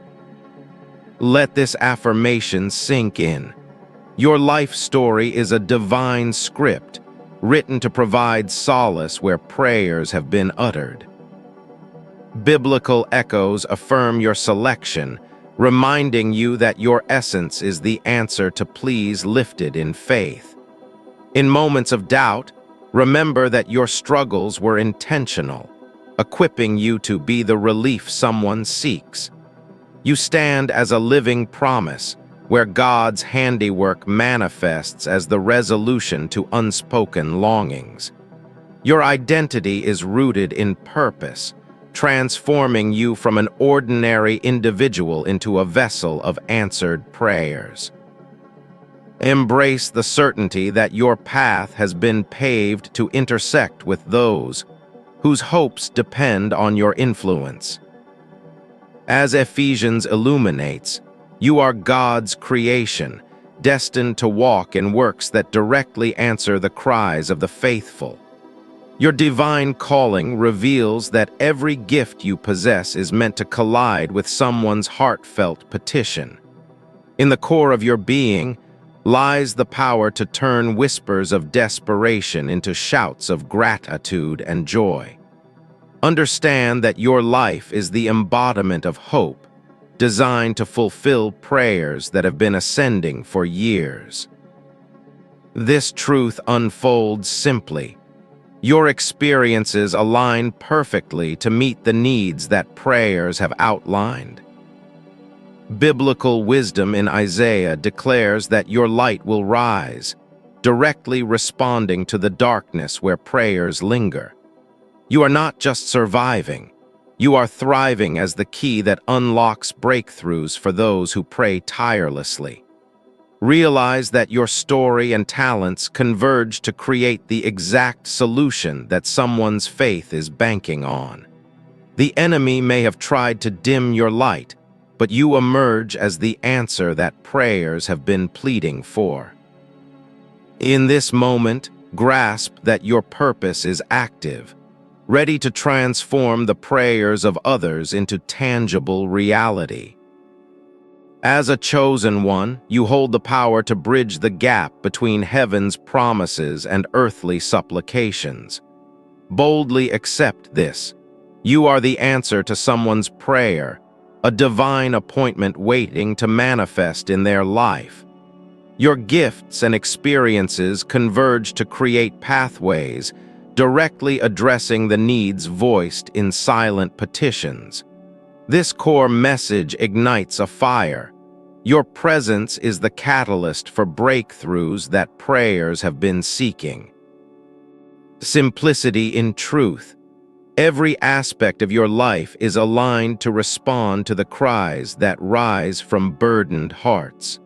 Let this affirmation sink in. Your life story is a divine script, written to provide solace where prayers have been uttered. Biblical echoes affirm your selection, reminding you that your essence is the answer to pleas lifted in faith. In moments of doubt, remember that your struggles were intentional, equipping you to be the relief someone seeks. You stand as a living promise, where God's handiwork manifests as the resolution to unspoken longings. Your identity is rooted in purpose, transforming you from an ordinary individual into a vessel of answered prayers. Embrace the certainty that your path has been paved to intersect with those whose hopes depend on your influence. As Ephesians illuminates, you are God's creation, destined to walk in works that directly answer the cries of the faithful. Your divine calling reveals that every gift you possess is meant to collide with someone's heartfelt petition. In the core of your being lies the power to turn whispers of desperation into shouts of gratitude and joy. Understand that your life is the embodiment of hope, designed to fulfill prayers that have been ascending for years. This truth unfolds simply. Your experiences align perfectly to meet the needs that prayers have outlined. Biblical wisdom in Isaiah declares that your light will rise, directly responding to the darkness where prayers linger. You are not just surviving, you are thriving as the key that unlocks breakthroughs for those who pray tirelessly. Realize that your story and talents converge to create the exact solution that someone's faith is banking on. The enemy may have tried to dim your light, but you emerge as the answer that prayers have been pleading for. In this moment, grasp that your purpose is active, ready to transform the prayers of others into tangible reality. As a chosen one, you hold the power to bridge the gap between heaven's promises and earthly supplications. Boldly accept this. You are the answer to someone's prayer, a divine appointment waiting to manifest in their life. Your gifts and experiences converge to create pathways, directly addressing the needs voiced in silent petitions. This core message ignites a fire. Your presence is the catalyst for breakthroughs that prayers have been seeking. Simplicity in truth. Every aspect of your life is aligned to respond to the cries that rise from burdened hearts.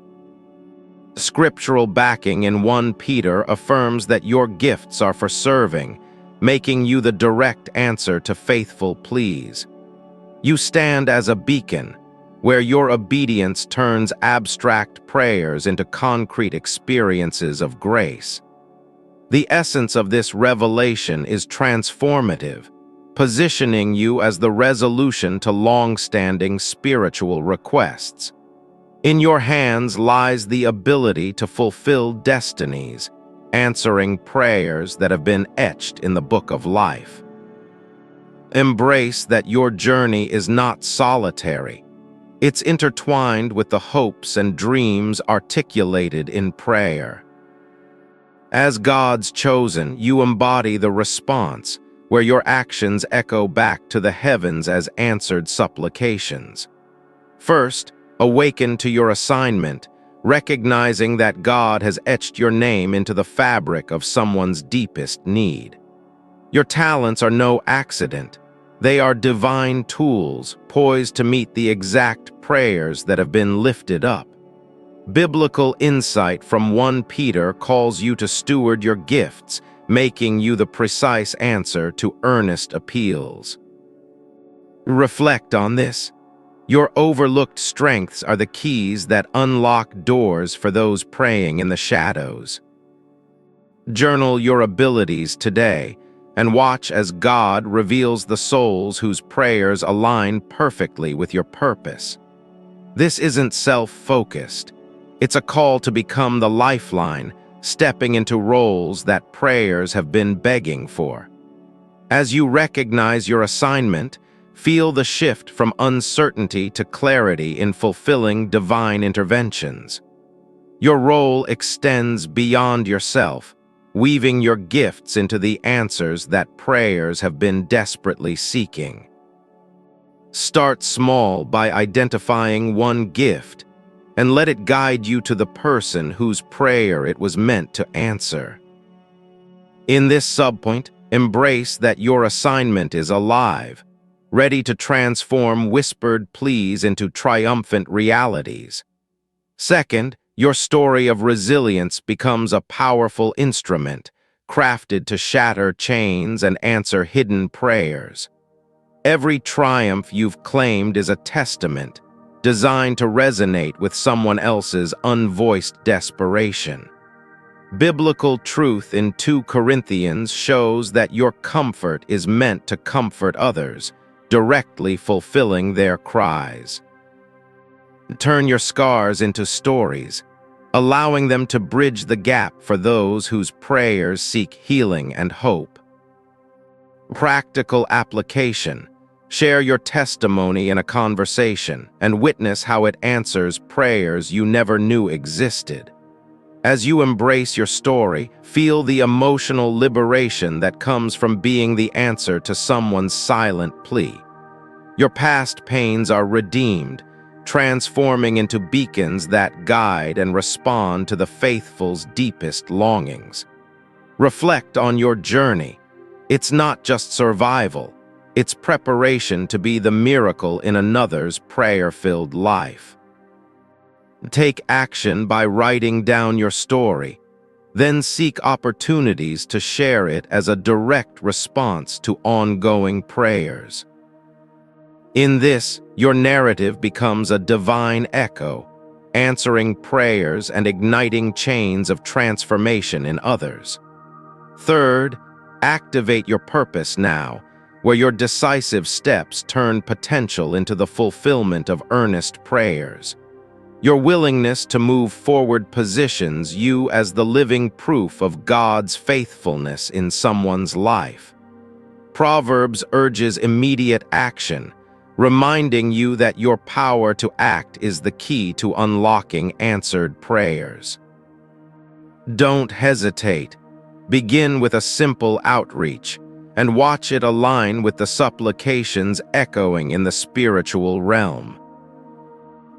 Scriptural backing in 1 Peter affirms that your gifts are for serving, making you the direct answer to faithful pleas. You stand as a beacon, where your obedience turns abstract prayers into concrete experiences of grace. The essence of this revelation is transformative, positioning you as the resolution to long-standing spiritual requests. In your hands lies the ability to fulfill destinies, answering prayers that have been etched in the book of life. Embrace that your journey is not solitary. It's intertwined with the hopes and dreams articulated in prayer. As God's chosen, you embody the response, where your actions echo back to the heavens as answered supplications. First, awaken to your assignment, recognizing that God has etched your name into the fabric of someone's deepest need. Your talents are no accident. They are divine tools, poised to meet the exact prayers that have been lifted up. Biblical insight from 1 Peter calls you to steward your gifts, making you the precise answer to earnest appeals. Reflect on this. Your overlooked strengths are the keys that unlock doors for those praying in the shadows. Journal your abilities today, and watch as God reveals the souls whose prayers align perfectly with your purpose. This isn't self-focused. It's a call to become the lifeline, stepping into roles that prayers have been begging for. As you recognize your assignment, feel the shift from uncertainty to clarity in fulfilling divine interventions. Your role extends beyond yourself, weaving your gifts into the answers that prayers have been desperately seeking. Start small by identifying one gift, and let it guide you to the person whose prayer it was meant to answer. In this subpoint, embrace that your assignment is alive, ready to transform whispered pleas into triumphant realities. Second, your story of resilience becomes a powerful instrument, crafted to shatter chains and answer hidden prayers. Every triumph you've claimed is a testament, designed to resonate with someone else's unvoiced desperation. Biblical truth in 2 Corinthians shows that your comfort is meant to comfort others, directly fulfilling their cries. Turn your scars into stories, allowing them to bridge the gap for those whose prayers seek healing and hope. Practical application. Share your testimony in a conversation and witness how it answers prayers you never knew existed. As you embrace your story, feel the emotional liberation that comes from being the answer to someone's silent plea. Your past pains are redeemed, transforming into beacons that guide and respond to the faithful's deepest longings. Reflect on your journey. It's not just survival. It's preparation to be the miracle in another's prayer-filled life. Take action by writing down your story, then seek opportunities to share it as a direct response to ongoing prayers. In this, your narrative becomes a divine echo, answering prayers and igniting chains of transformation in others. Third, activate your purpose now, where your decisive steps turn potential into the fulfillment of earnest prayers. Your willingness to move forward positions you as the living proof of God's faithfulness in someone's life. Proverbs urges immediate action, reminding you that your power to act is the key to unlocking answered prayers. Don't hesitate. Begin with a simple outreach, and watch it align with the supplications echoing in the spiritual realm.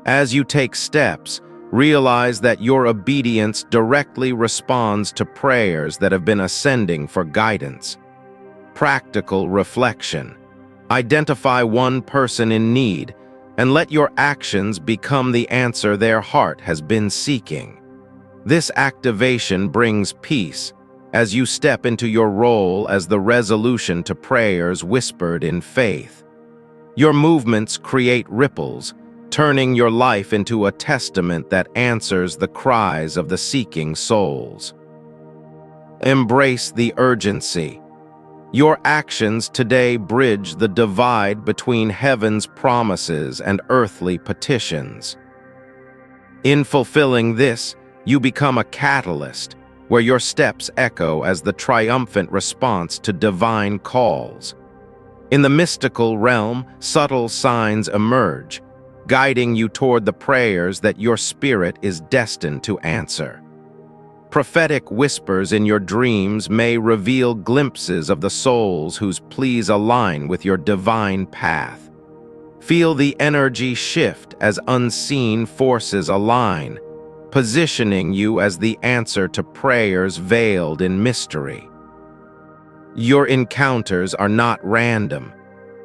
As you take steps, realize that your obedience directly responds to prayers that have been ascending for guidance. Practical reflection. Identify one person in need, and let your actions become the answer their heart has been seeking. This activation brings peace as you step into your role as the resolution to prayers whispered in faith. Your movements create ripples, turning your life into a testament that answers the cries of the seeking souls. Embrace the urgency. Your actions today bridge the divide between heaven's promises and earthly petitions. In fulfilling this, you become a catalyst, where your steps echo as the triumphant response to divine calls. In the mystical realm, subtle signs emerge, guiding you toward the prayers that your spirit is destined to answer. Prophetic whispers in your dreams may reveal glimpses of the souls whose pleas align with your divine path. Feel the energy shift as unseen forces align, positioning you as the answer to prayers veiled in mystery. Your encounters are not random.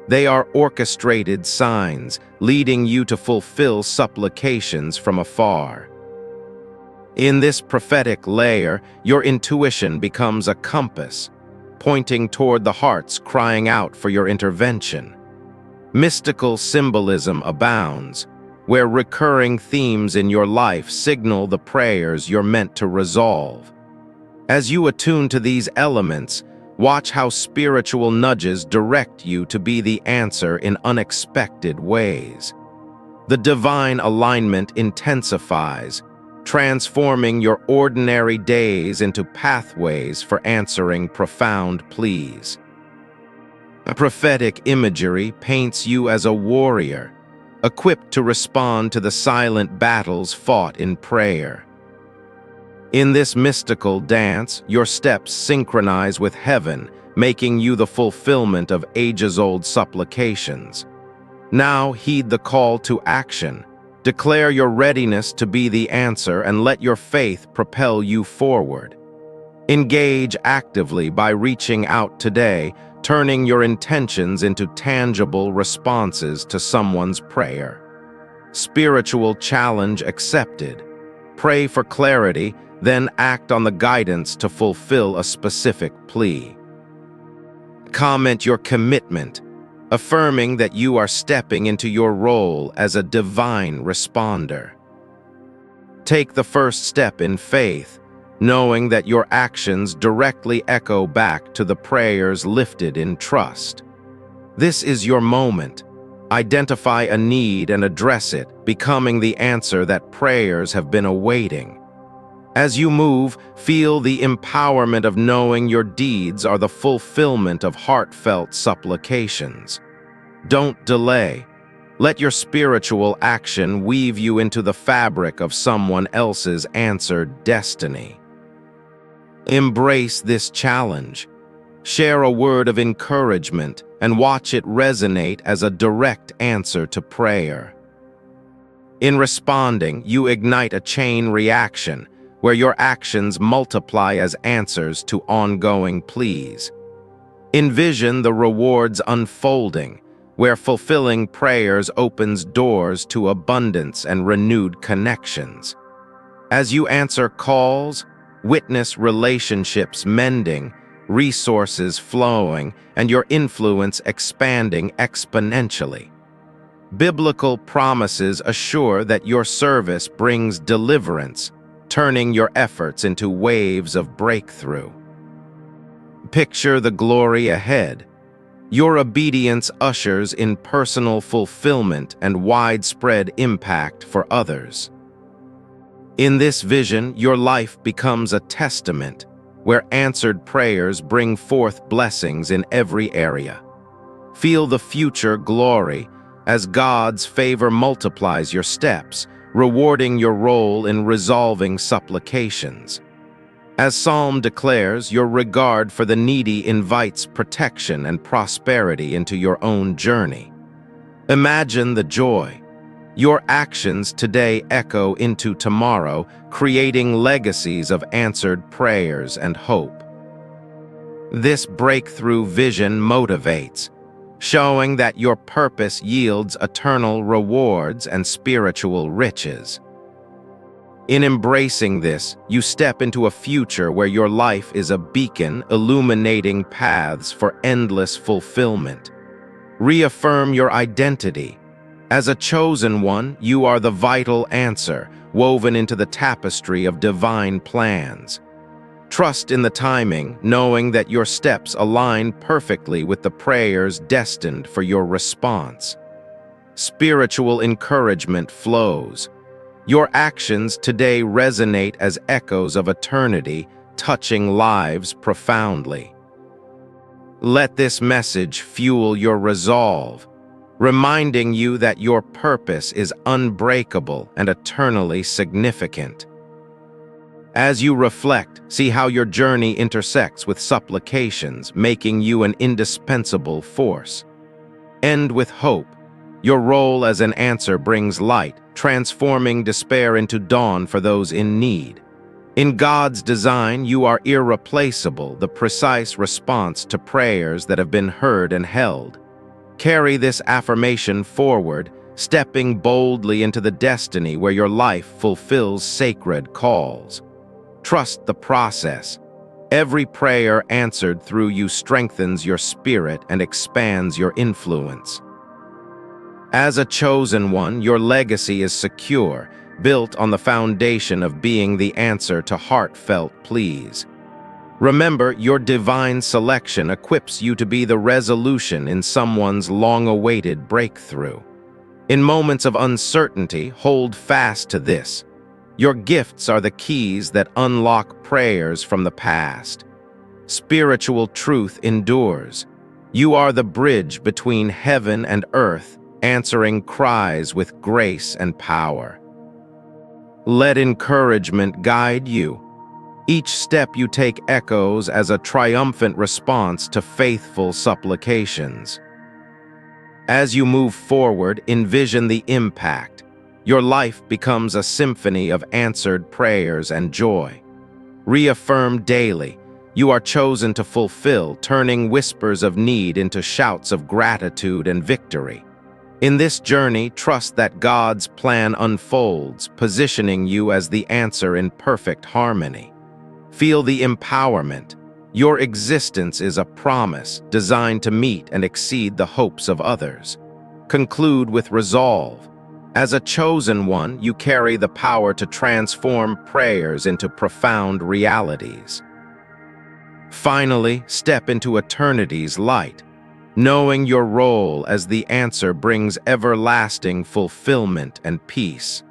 They are orchestrated signs, leading you to fulfill supplications from afar. In this prophetic layer, your intuition becomes a compass, pointing toward the hearts crying out for your intervention. Mystical symbolism abounds, where recurring themes in your life signal the prayers you're meant to resolve. As you attune to these elements, watch how spiritual nudges direct you to be the answer in unexpected ways. The divine alignment intensifies, transforming your ordinary days into pathways for answering profound pleas. A prophetic imagery paints you as a warrior, equipped to respond to the silent battles fought in prayer. In this mystical dance, your steps synchronize with heaven, making you the fulfillment of ages-old supplications. Now heed the call to action. Declare your readiness to be the answer and let your faith propel you forward. Engage actively by reaching out today, turning your intentions into tangible responses to someone's prayer. Spiritual challenge accepted. Pray for clarity, then act on the guidance to fulfill a specific plea. Comment your commitment, affirming that you are stepping into your role as a divine responder. Take the first step in faith, knowing that your actions directly echo back to the prayers lifted in trust. This is your moment. Identify a need and address it, becoming the answer that prayers have been awaiting. As you move, feel the empowerment of knowing your deeds are the fulfillment of heartfelt supplications. Don't delay. Let your spiritual action weave you into the fabric of someone else's answered destiny. Embrace this challenge. Share a word of encouragement and watch it resonate as a direct answer to prayer. In responding, you ignite a chain reaction where your actions multiply as answers to ongoing pleas. Envision the rewards unfolding, where fulfilling prayers opens doors to abundance and renewed connections. As you answer calls, witness relationships mending, resources flowing, and your influence expanding exponentially. Biblical promises assure that your service brings deliverance, turning your efforts into waves of breakthrough. Picture the glory ahead. Your obedience ushers in personal fulfillment and widespread impact for others. In this vision, your life becomes a testament where answered prayers bring forth blessings in every area. Feel the future glory as God's favor multiplies your steps, rewarding your role in resolving supplications. As Psalm declares, your regard for the needy invites protection and prosperity into your own journey. Imagine the joy. Your actions today echo into tomorrow, creating legacies of answered prayers and hope. This breakthrough vision motivates, showing that your purpose yields eternal rewards and spiritual riches. In embracing this, you step into a future where your life is a beacon illuminating paths for endless fulfillment. Reaffirm your identity. As a chosen one, you are the vital answer, woven into the tapestry of divine plans. Trust in the timing, knowing that your steps align perfectly with the prayers destined for your response. Spiritual encouragement flows. Your actions today resonate as echoes of eternity, touching lives profoundly. Let this message fuel your resolve, reminding you that your purpose is unbreakable and eternally significant. As you reflect, see how your journey intersects with supplications, making you an indispensable force. End with hope. Your role as an answer brings light, transforming despair into dawn for those in need. In God's design, you are irreplaceable, the precise response to prayers that have been heard and held. Carry this affirmation forward, stepping boldly into the destiny where your life fulfills sacred calls. Trust the process. Every prayer answered through you strengthens your spirit and expands your influence. As a chosen one, your legacy is secure, built on the foundation of being the answer to heartfelt pleas. Remember, your divine selection equips you to be the resolution in someone's long-awaited breakthrough. In moments of uncertainty, hold fast to this. Your gifts are the keys that unlock prayers from the past. Spiritual truth endures. You are the bridge between heaven and earth, answering cries with grace and power. Let encouragement guide you. Each step you take echoes as a triumphant response to faithful supplications. As you move forward, envision the impact. Your life becomes a symphony of answered prayers and joy. Reaffirm daily, you are chosen to fulfill, turning whispers of need into shouts of gratitude and victory. In this journey, trust that God's plan unfolds, positioning you as the answer in perfect harmony. Feel the empowerment. Your existence is a promise designed to meet and exceed the hopes of others. Conclude with resolve. As a chosen one, you carry the power to transform prayers into profound realities. Finally, step into eternity's light, knowing your role as the answer brings everlasting fulfillment and peace.